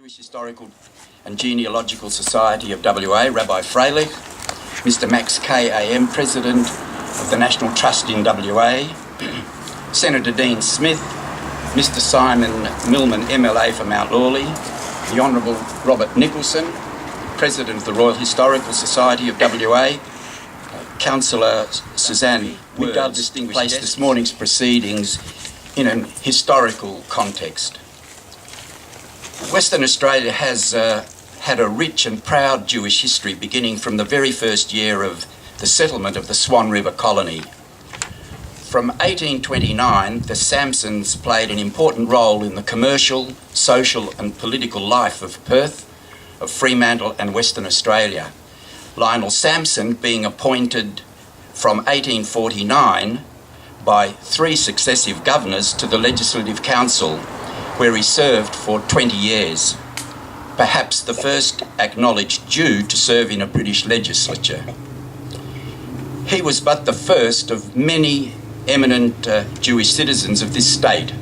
Jewish Historical and Genealogical Society of WA, Rabbi Freilich, Mr. Max K.A.M., President of the National Trust in WA, Senator Dean Smith, Mr. Simon Millman, MLA for Mount Lawley, the Honourable Robert Nicholson, President of the Royal Historical Society of WA, Councillor Suzanne Wood, distinguished place this morning's proceedings in an historical context. Western Australia has had a rich and proud Jewish history beginning from the very first year of the settlement of the Swan River colony. From 1829, the Sampsons played an important role in the commercial, social and political life of Perth, of Fremantle and Western Australia. Lionel Sampson being appointed from 1849 by 3 successive governors to the Legislative Council, where he served for 20 years, perhaps the first acknowledged Jew to serve in a British legislature. He was but the first of many eminent Jewish citizens of this state,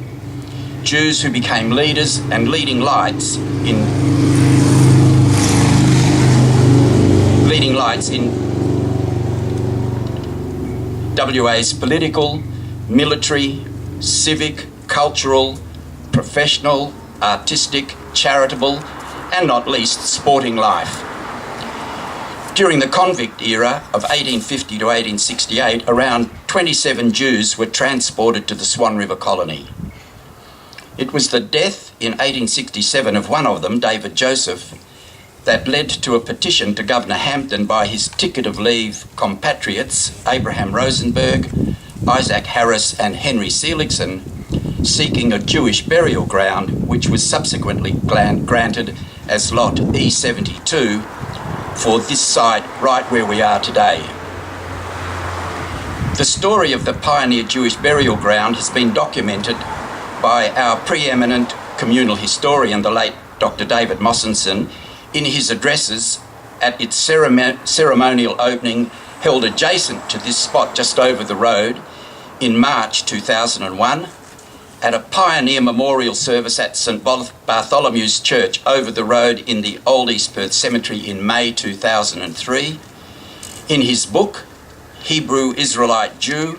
Jews who became leaders and leading lights in WA's political, military, civic, cultural, professional, artistic, charitable, and not least sporting life. During the convict era of 1850 to 1868, around 27 Jews were transported to the Swan River colony. It was the death in 1867 of one of them, David Joseph, that led to a petition to Governor Hampden by his ticket of leave compatriots, Abraham Rosenberg, Isaac Harris and Henry Seligson, seeking a Jewish burial ground, which was subsequently granted as Lot E72 for this site right where we are today. The story of the pioneer Jewish burial ground has been documented by our preeminent communal historian, the late Dr. David Mossinson, in his addresses at its ceremonial opening held adjacent to this spot just over the road in March 2001, at a pioneer memorial service at St Bartholomew's Church over the road in the Old East Perth Cemetery in May 2003, in his book, Hebrew Israelite Jew,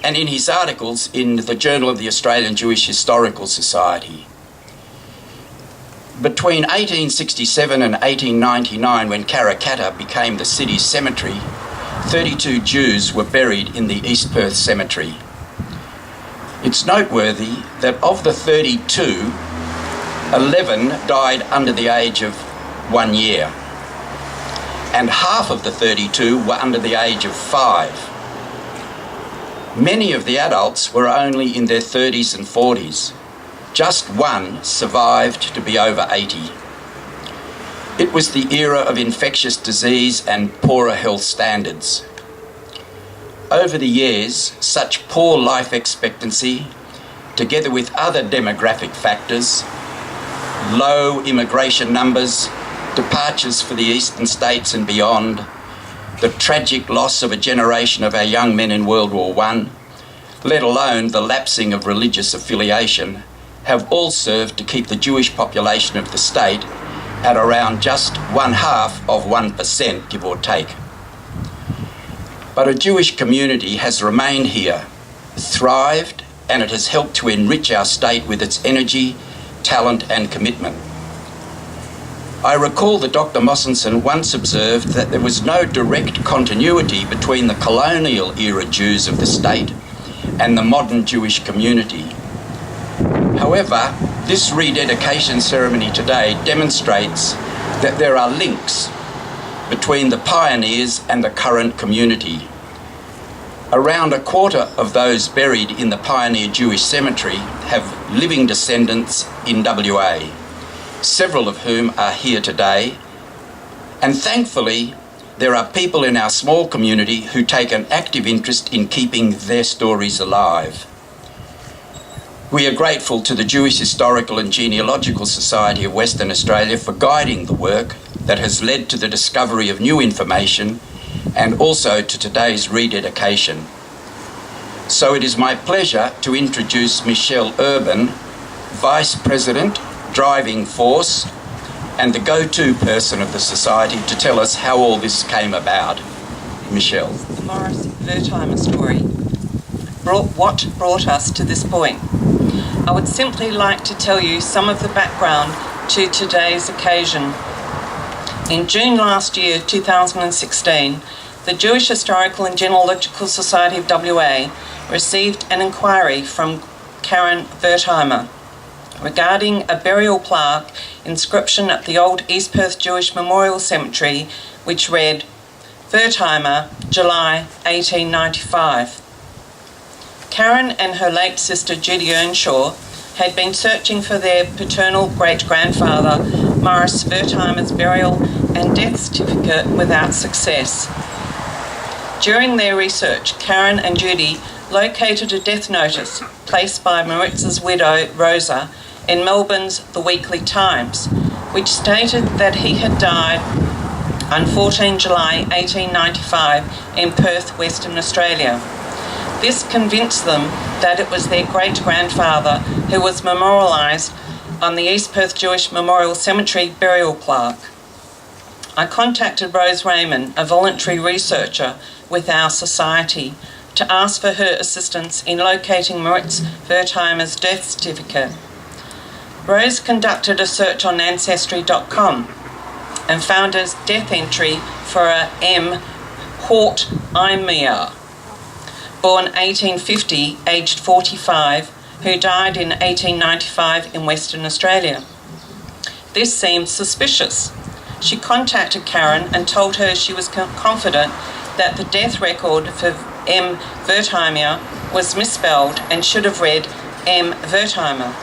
and in his articles in the Journal of the Australian Jewish Historical Society. Between 1867 and 1899, when Karrakatta became the city's cemetery, 32 Jews were buried in the East Perth Cemetery. It's noteworthy that of the 32, 11 died under the age of 1 year, and half of the 32 were under the age of 5. Many of the adults were only in their 30s and 40s. Just one survived to be over 80. It was the era of infectious disease and poorer health standards. Over the years, such poor life expectancy, together with other demographic factors, low immigration numbers, departures for the eastern states and beyond, the tragic loss of a generation of our young men in World War I, let alone the lapsing of religious affiliation, have all served to keep the Jewish population of the state at around just 0.5%, give or take. But a Jewish community has remained here, thrived, and it has helped to enrich our state with its energy, talent and commitment. I recall that Dr. Mossinson once observed that there was no direct continuity between the colonial era Jews of the state and the modern Jewish community. However, this rededication ceremony today demonstrates that there are links between the pioneers and the current community. Around a quarter of those buried in the pioneer Jewish cemetery have living descendants in WA, several of whom are here today, and thankfully there are people in our small community who take an active interest in keeping their stories alive. We are grateful to the Jewish Historical and Genealogical Society of Western Australia for guiding the work that has led to the discovery of new information and also to today's rededication. So it is my pleasure to introduce Michelle Urban, Vice President, driving force and the go-to person of the society to tell us how all this came about. Michelle. The Morris Wertheimer story. What brought us to this point? I would simply like to tell you some of the background to today's occasion. In June last year, 2016, the Jewish Historical and Genealogical Society of WA received an inquiry from Karen Wertheimer regarding a burial plaque inscription at the old East Perth Jewish Memorial Cemetery, which read, Wertheimer, July 1895. Karen and her late sister Judy Earnshaw had been searching for their paternal great-grandfather Morris Wertheimer's burial and death certificate without success. During their research, Karen and Judy located a death notice placed by Maritz's widow Rosa in Melbourne's The Weekly Times, which stated that he had died on 14 July 1895 in Perth, Western Australia. This convinced them that it was their great-grandfather who was memorialised on the East Perth Jewish Memorial Cemetery burial plaque. I contacted Rose Raymond, a voluntary researcher with our society, to ask for her assistance in locating Moritz Wertheimer's death certificate. Rose conducted a search on Ancestry.com and found a death entry for a M. Hort Imea, born 1850, aged 45, who died in 1895 in Western Australia. This seemed suspicious. She contacted Karen and told her she was confident that the death record for M. Wertheimer was misspelled and should have read M. Wertheimer.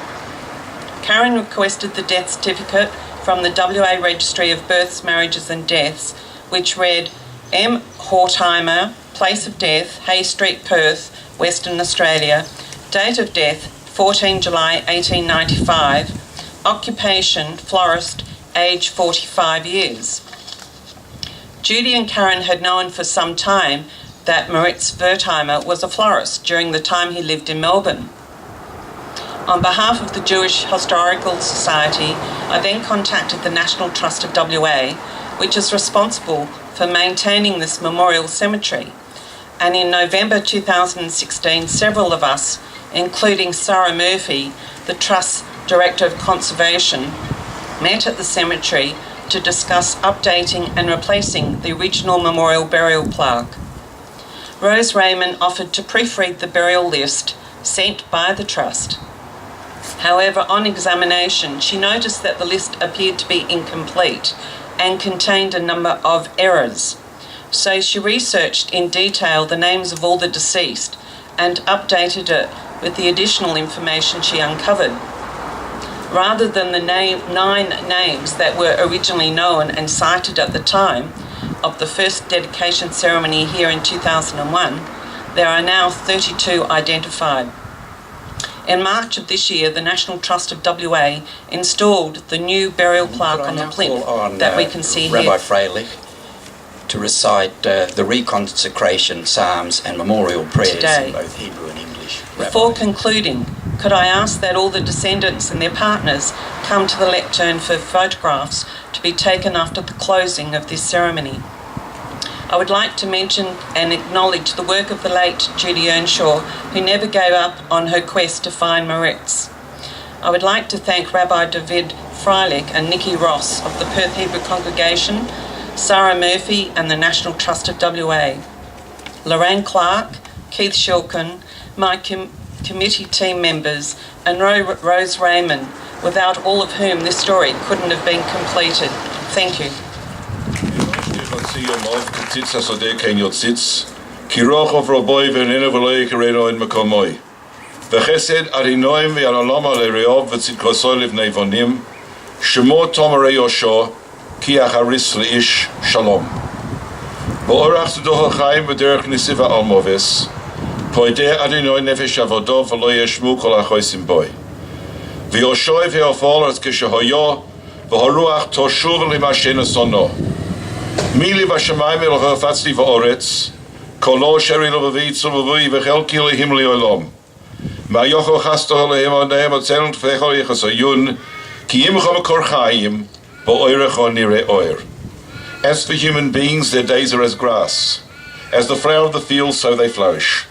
Karen requested the death certificate from the WA Registry of Births, Marriages and Deaths, which read M. Hortheimer, place of death, Hay Street, Perth, Western Australia, date of death 14 July 1895, occupation florist, age 45 years. Judy and Karen had known for some time that Moritz Wertheimer was a florist during the time he lived in Melbourne. On behalf of the Jewish Historical Society, I then contacted the National Trust of WA, which is responsible for maintaining this memorial cemetery. And in November 2016, several of us, including Sarah Murphy, the Trust's Director of Conservation, met at the cemetery to discuss updating and replacing the original memorial burial plaque. Rose Raymond offered to proofread the burial list sent by the Trust. However, on examination, she noticed that the list appeared to be incomplete and contained a number of errors. So she researched in detail the names of all the deceased and updated it with the additional information she uncovered. Rather than the 9 names that were originally known and cited at the time of the first dedication ceremony here in 2001, there are now 32 identified. In March of this year, the National Trust of WA installed the new burial plaque on the plinth that we can see Rabbi here. Freilich to recite the reconsecration psalms and memorial prayers Today. in both Hebrew and English. Before Rabbi. concluding, could I ask that all the descendants and their partners come to the lectern for photographs to be taken after the closing of this ceremony? I would like to mention and acknowledge the work of the late Judy Earnshaw, who never gave up on her quest to find Moritz. I would like to thank Rabbi David Freilich and Nikki Ross of the Perth Hebrew Congregation, Sarah Murphy and the National Trust of WA, Lorraine Clark, Keith Shilkin, my committee team members, and Rose Raymond, without all of whom this story couldn't have been completed. Thank you. Poide adinoi nefesh avodo v'lo yeshmu kol achoisim boy. V'yoshoi v'yofol as kishahoyo v'horuach toshuv l'mashen sono. Mili v'shamayim v'chafatzli v'oretz kolo sheri l'vavitzu v'vui v'chelki l'him li'olom. Ma'yocho chasto l'hem onehem otzelent v'echol yichasoyun Ki imcham korchaim, bo'oirechon nire oir. As for human beings, their days are as grass. As the flower of the field, so they flourish.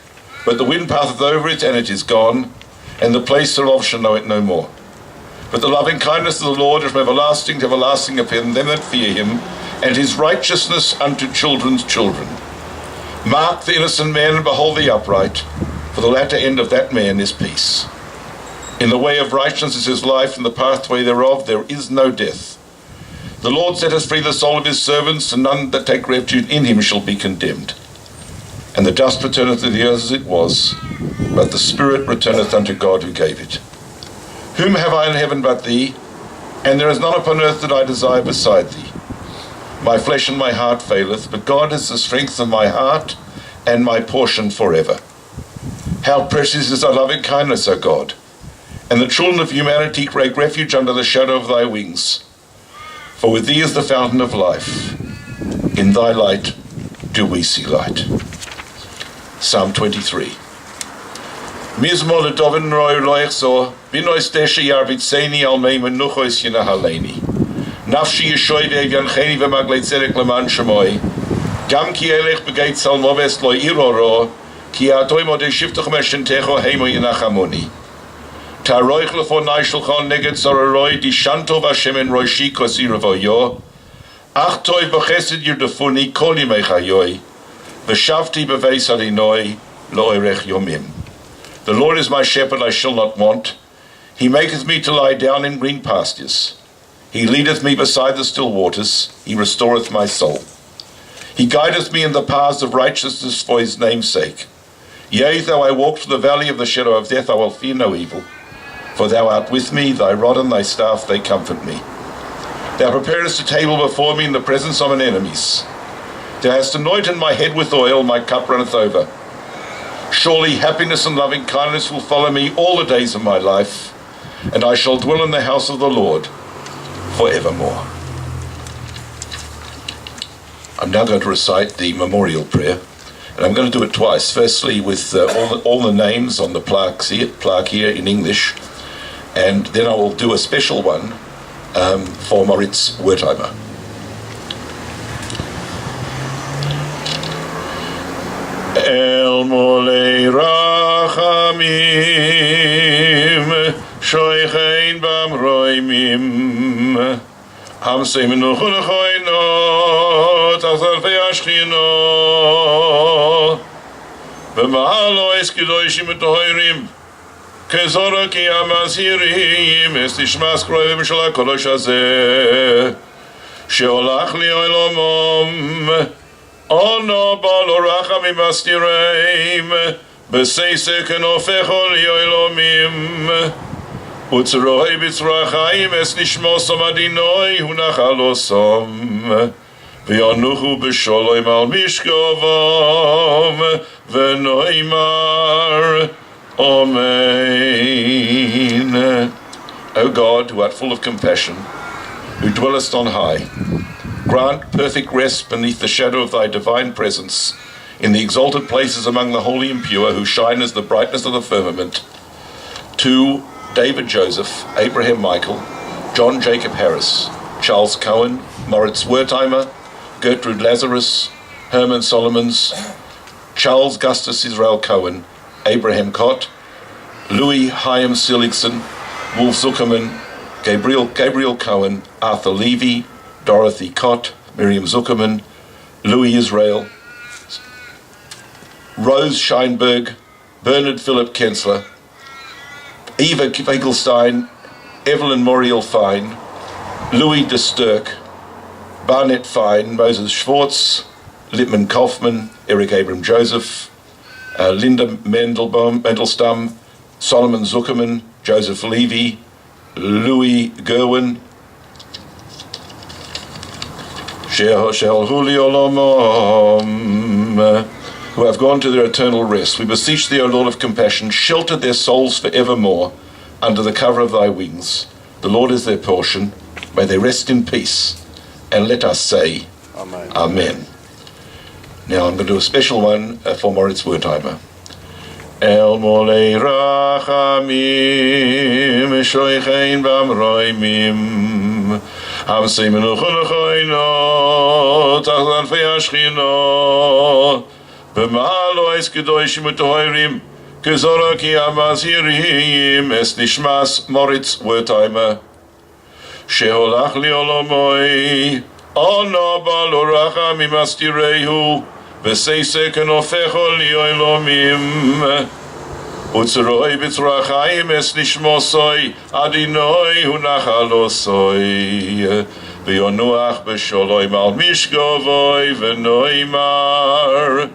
But the wind passeth over it, and it is gone, and the place thereof shall know it no more. But the loving kindness of the Lord is from everlasting to everlasting upon them that fear him, and his righteousness unto children's children. Mark the innocent man, and behold the upright, for the latter end of that man is peace. In the way of righteousness is his life, and the pathway thereof there is no death. The Lord setteth free the soul of his servants, and none that take refuge in him shall be condemned. And the dust returneth to the earth as it was, but the Spirit returneth unto God who gave it. Whom have I in heaven but thee? And there is none upon earth that I desire beside thee. My flesh and my heart faileth, but God is the strength of my heart and my portion forever. How precious is thy loving kindness, O God! And the children of humanity take refuge under the shadow of thy wings. For with thee is the fountain of life. In thy light do we see light. Psalm 23. Mizmor ledovin roi loich so, binois deshe yarbitzeni al mei menuchois yina haleni. Nafshi yeshoi ve'evyancheni ve'magleit zedek leman shemoi. Gam ki elech begeit salmoves lo iroro, ki atoi modei shiftach meshentecho heimo yinachamoni. Taroich lefonai shulchan neged zoraroi, dishanto v'ashemen roishi kosiravo yo. Ach toi v'chesed yirdefuni kol yimei chayoi. V'shavti b'veis alinoi lo erech yomim. The Lord is my shepherd, I shall not want. He maketh me to lie down in green pastures. He leadeth me beside the still waters. He restoreth my soul. He guideth me in the paths of righteousness for his name's sake. Yea, though I walk through the valley of the shadow of death, I will fear no evil. For thou art with me, thy rod and thy staff, they comfort me. Thou preparest a table before me in the presence of mine enemies. Thou hast anointed my head with oil, my cup runneth over. Surely happiness and loving kindness will follow me all the days of my life, and I shall dwell in the house of the Lord forevermore. I'm now going to recite the memorial prayer, and I'm going to do it twice. Firstly, with all the names on the plaque here in English, and then I will do a special one for Moritz Wertheimer. El molei rachamim, shoichein bam roimim, hamsei menuch ulechoinot, azalfei ashchino, b'mahalo es kedoshim etohoirim, kezora ki amazirim, es tishmas kroivim shel hakodosh hazeh, sheolach li oilomom, Ono balo rachamim astireim, b'seisek enofecho li'oilomim, utzroi b'tzrachaim es nishmosom adinoi hunachalosom, v'yonuchu b'sholoim al mishkovom, v'noimar, Amen. O God, who art full of compassion, who dwellest on high, grant perfect rest beneath the shadow of thy divine presence in the exalted places among the holy and pure, who shine as the brightness of the firmament, to David Joseph, Abraham Michael, John Jacob Harris, Charles Cohen, Moritz Wertheimer, Gertrude Lazarus, Herman Solomons, Charles Gustus Israel Cohen, Abraham Cott, Louis Chaim Seligson, Wolf Zuckerman, Gabriel Cohen, Arthur Levy, Dorothy Cott, Miriam Zuckerman, Louis Israel, Rose Scheinberg, Bernard Philip Kensler, Eva Fagelstein, Evelyn Moriel Fine, Louis de Sturck, Barnett Fine, Moses Schwartz, Lippmann Kaufman, Eric Abram Joseph, Linda Mendelstam, Solomon Zuckerman, Joseph Levy, Louis Gerwin, who have gone to their eternal rest. We beseech thee, O Lord of compassion, shelter their souls forevermore under the cover of thy wings. The Lord is their portion. May they rest in peace. And let us say, Amen. Amen. Now I'm going to do a special one for Moritz Wertheimer. El molei rachamim, shoichein bamroimim, hamsei menuchon choino, tachlan feashchino, b'malo es kedoshim utoirim, kezora ki amazirim, es nishmas Moritz Wertheimer, sheholach li olomoi, ono balo rachamim astirehu, v'seise kenofecho li oilomim, utzroi b'tzrachayim es nishmosoi, adinoi hunachalosoi, v'yonuach b'sholoim al mishgovoi v'noimar.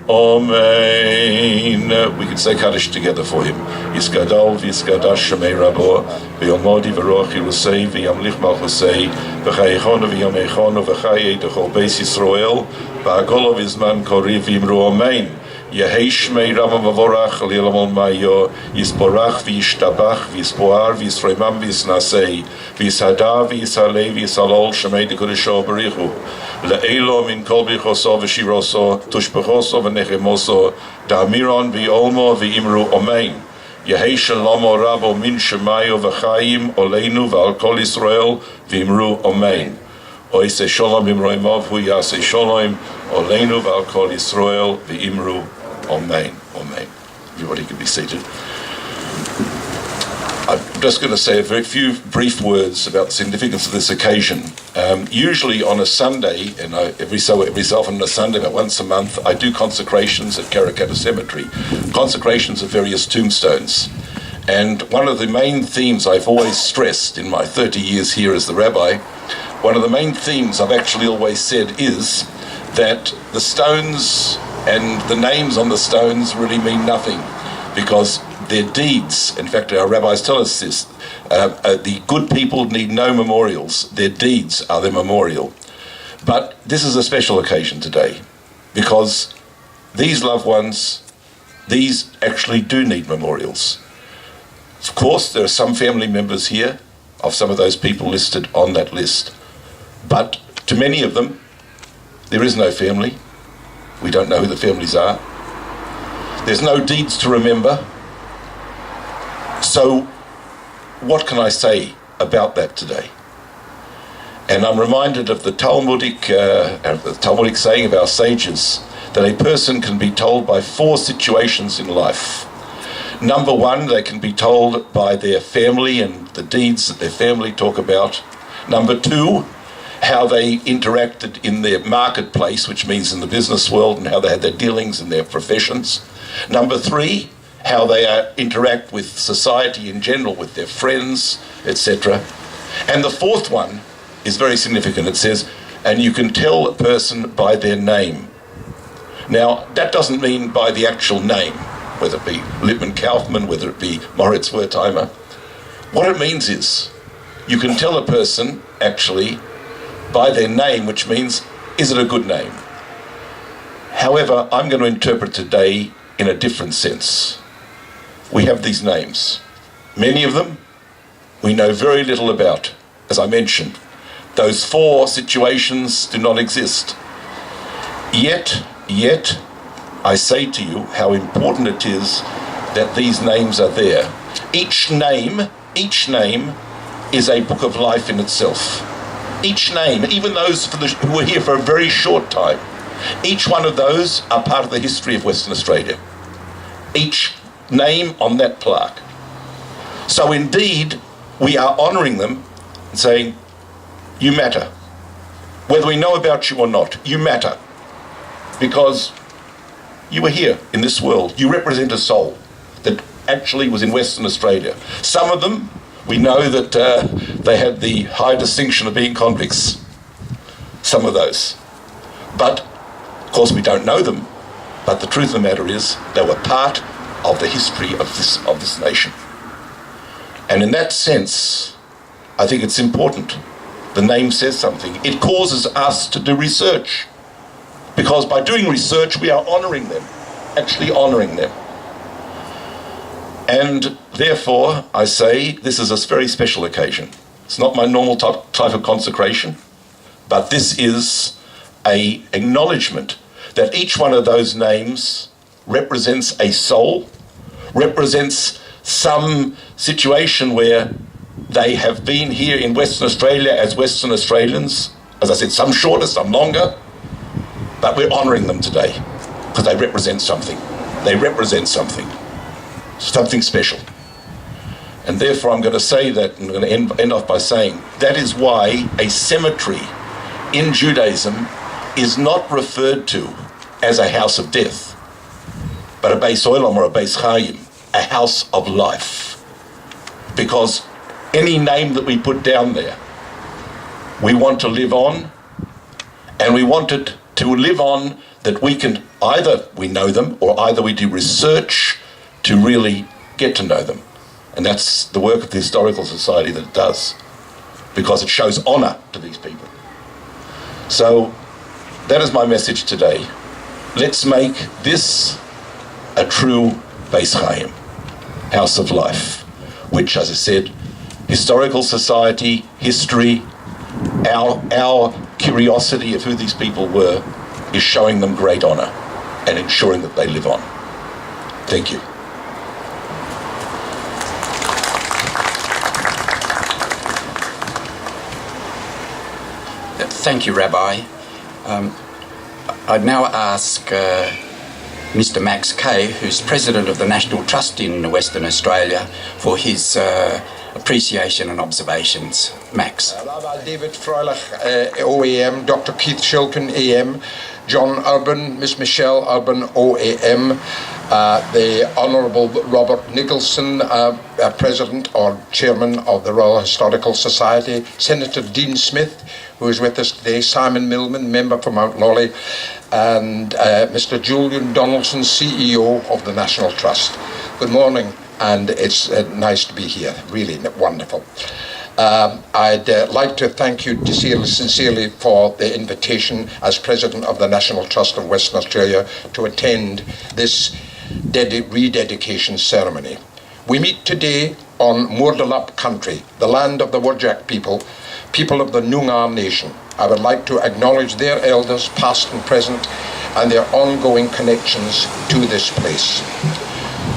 Amen. We can say Kaddish together for him. Yiskadal v'yiskadash shemei rabo, v'yomodi v'roch Yerusei, v'yamlich malchusei, v'chayechono v'yamechono v'chayei d'chol beis Yisroel, v'agolo v'izman kori v'imru amen. Yehei shmei rama v'vorach li'olam olmayo, yisporach v'yishtabach v'yispoar v'yisroimam v'yisnasei, v'yishada v'yishalei v'yishalol shemei d'kodesho b'richu. Le'elo min kol bichoso v'shiroso, tushbechoso v'nechemoso, da'amiron v'yolmo v'imru amen. Yehei shalomo rabo min shemayo v'chayim oleinu v'al kol Yisrael v'imru amen. Oise shalom imroimov hu yase shalom oleinu v'al kol Yisrael v'imru amen. Amen. Everybody can be seated. I'm just going to say a very few brief words about the significance of this occasion. Usually on a Sunday, and every so often on a Sunday, about once a month, I do consecrations at Karrakatta Cemetery, consecrations of various tombstones. And one of the main themes I've always stressed in my 30 years here as the rabbi, one of the main themes I've actually always said is that the stones and the names on the stones really mean nothing, because their deeds, in fact our rabbis tell us this, the good people need no memorials, their deeds are their memorial. But this is a special occasion today, because these loved ones, these actually do need memorials. Of course there are some family members here of some of those people listed on that list, but to many of them there is no family. We don't know who the families are. There's no deeds to remember. So what can I say about that today? And I'm reminded of the Talmudic saying of our sages, that a person can be told by 4 situations in life. Number 1, they can be told by their family and the deeds that their family talk about. Number 2, how they interacted in their marketplace, which means in the business world, and how they had their dealings in their professions. Number 3, how they interact with society in general, with their friends, etc. And the 4th one is very significant. It says, and you can tell a person by their name. Now, that doesn't mean by the actual name, whether it be Lippmann Kaufmann, whether it be Moritz Wertheimer. What it means is, you can tell a person, actually, by their name, which means, is it a good name? However, I'm going to interpret today in a different sense. We have these names. Many of them we know very little about. As I mentioned, those 4 situations do not exist. Yet, I say to you how important it is that these names are there. Each name is a book of life in itself. Each name, even those who were here for a very short time, each one of those are part of the history of Western Australia. Each name on that plaque. So indeed, we are honouring them and saying, you matter. Whether we know about you or not, you matter. Because you were here in this world. You represent a soul that actually was in Western Australia. Some of them, we know that they had the high distinction of being convicts. Some of those. But, of course, we don't know them. But the truth of the matter is, they were part of the history of this nation. And in that sense, I think it's important. The name says something. It causes us to do research. Because by doing research, we are honouring them. Actually honouring them. And therefore, I say, this is a very special occasion. It's not my normal type of consecration, but this is an acknowledgement that each one of those names represents a soul represents some situation where they have been here in Western Australia as Western Australians. As I said, some shorter, some longer, but we're honouring them today because they represent something. They represent something special. And therefore I'm going to say that, I'm going to end off by saying, that is why a cemetery in Judaism is not referred to as a house of death, but a Beis Olam or a Beis Chaim, a house of life. Because any name that we put down there, we want to live on, and we want it to live on that we can, either we know them or either we do research to really get to know them. And that's the work of the Historical Society that it does, because it shows honour to these people. So that is my message today. Let's make this a true Beis Chaim, house of life, which, as I said, Historical Society, history, our curiosity of who these people were is showing them great honour and ensuring that they live on. Thank you. Thank you, Rabbi. I'd now ask Mr. Max Kay, who's President of the National Trust in Western Australia, for his appreciation and observations. Max. Rabbi David Freilich, OAM, Dr. Keith Shilkin, AM, John Urban, Miss Michelle Urban, OAM, the Honourable Robert Nicholson, President or Chairman of the Royal Historical Society, Senator Dean Smith, who is with us today, Simon Millman, member for Mount Lawley, and Mr. Julian Donaldson, CEO of the National Trust. Good morning, and it's nice to be here, really wonderful. I'd like to thank you sincerely for the invitation as President of the National Trust of Western Australia to attend this rededication ceremony. We meet today on Moordalup country, the land of the Wurjak people of the Noongar Nation. I would like to acknowledge their elders, past and present, and their ongoing connections to this place.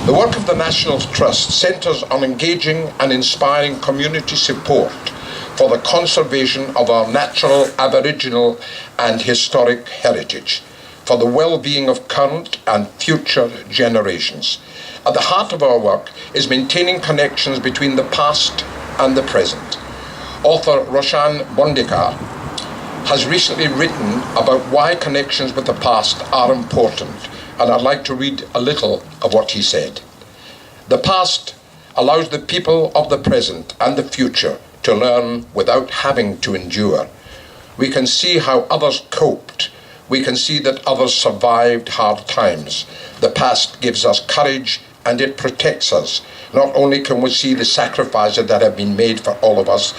The work of the National Trust centres on engaging and inspiring community support for the conservation of our natural, Aboriginal and historic heritage, for the well-being of current and future generations. At the heart of our work is maintaining connections between the past and the present. Author Roshan Bondekar has recently written about why connections with the past are important, and I'd like to read a little of what he said. The past allows the people of the present and the future to learn without having to endure. We can see how others coped. We can see that others survived hard times. The past gives us courage and it protects us. Not only can we see the sacrifices that have been made for all of us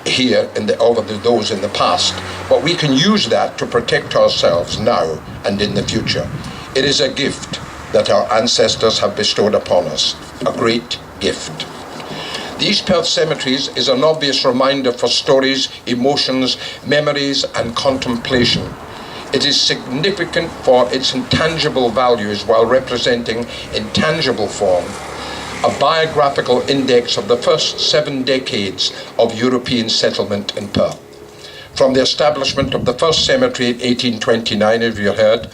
here over those in the past, but we can use that to protect ourselves now and in the future. It is a gift that our ancestors have bestowed upon us, a great gift. The East Perth Cemeteries is an obvious reminder for stories, emotions, memories and contemplation. It is significant for its intangible values while representing in tangible form a biographical index of the first 7 decades of European settlement in Perth. From the establishment of the first cemetery in 1829, as you heard,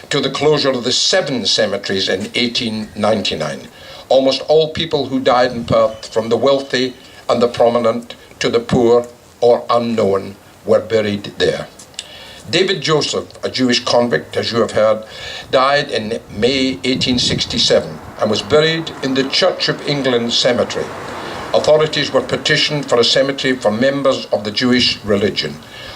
to the closure of the 7 cemeteries in 1899. Almost all people who died in Perth, from the wealthy and the prominent to the poor or unknown, were buried there. David Joseph, a Jewish convict, as you have heard, died in May 1867 and was buried in the Church of England cemetery. Authorities were petitioned for a cemetery for members of the Jewish religion.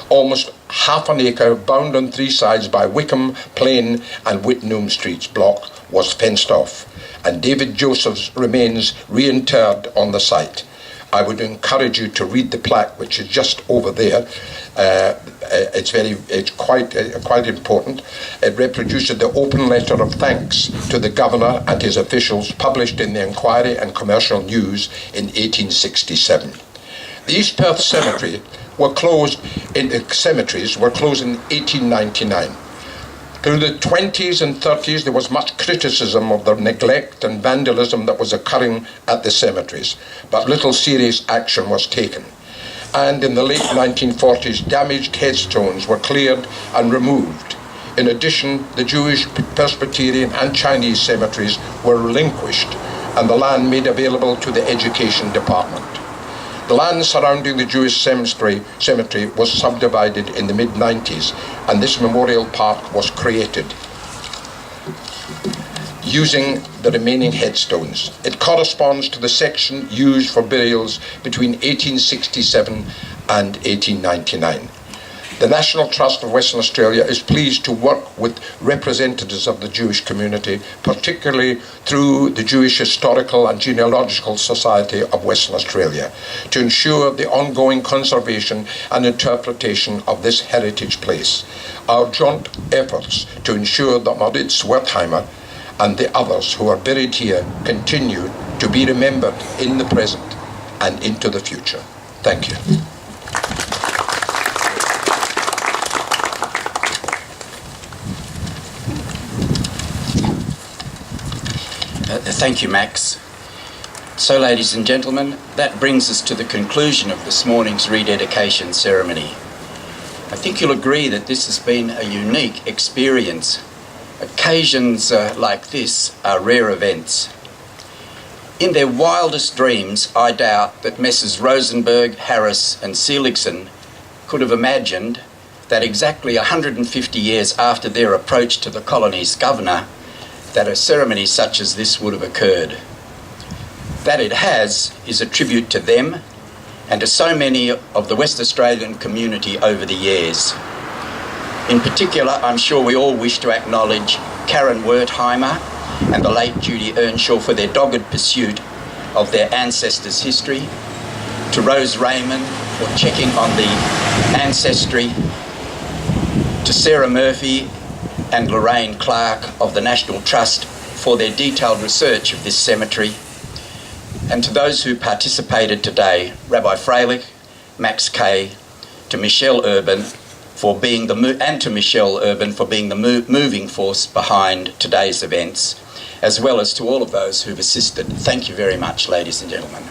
Almost half an acre, bound on 3 sides by Wickham, Plain and Whitnum Streets block, was fenced off, and David Joseph's remains reinterred on the site. I would encourage you to read the plaque, which is just over there. It's quite important. It reproduces the open letter of thanks to the governor and his officials, published in the Inquiry and Commercial News in 1867. The East Perth Cemeteries were closed in 1899. Through the 20s and 30s, there was much criticism of the neglect and vandalism that was occurring at the cemeteries, but little serious action was taken. And in the late 1940s, damaged headstones were cleared and removed. In addition, the Jewish, Presbyterian and Chinese cemeteries were relinquished and the land made available to the Education Department. The land surrounding the Jewish cemetery was subdivided in the mid-90s, and this memorial park was created using the remaining headstones. It corresponds to the section used for burials between 1867 and 1899. The National Trust of Western Australia is pleased to work with representatives of the Jewish community, particularly through the Jewish Historical and Genealogical Society of Western Australia, to ensure the ongoing conservation and interpretation of this heritage place. Our joint efforts to ensure that Moritz Wertheimer and the others who are buried here continue to be remembered in the present and into the future. Thank you. Thank you, Max. So, ladies and gentlemen, that brings us to the conclusion of this morning's rededication ceremony. I think you'll agree that this has been a unique experience. Occasions like this are rare events. In their wildest dreams, I doubt that Messrs. Rosenberg, Harris and Seligson could have imagined that exactly 150 years after their approach to the colony's governor, that a ceremony such as this would have occurred. That it has is a tribute to them and to so many of the West Australian community over the years. In particular, I'm sure we all wish to acknowledge Karen Wertheimer and the late Judy Earnshaw for their dogged pursuit of their ancestors' history, to Rose Raymond for checking on the ancestry, to Sarah Murphy and Lorraine Clark of the National Trust for their detailed research of this cemetery, and to those who participated today, Rabbi Freilich, Max Kay, to Michelle Urban for being the moving force behind today's events, as well as to all of those who've assisted. Thank you very much, ladies and gentlemen.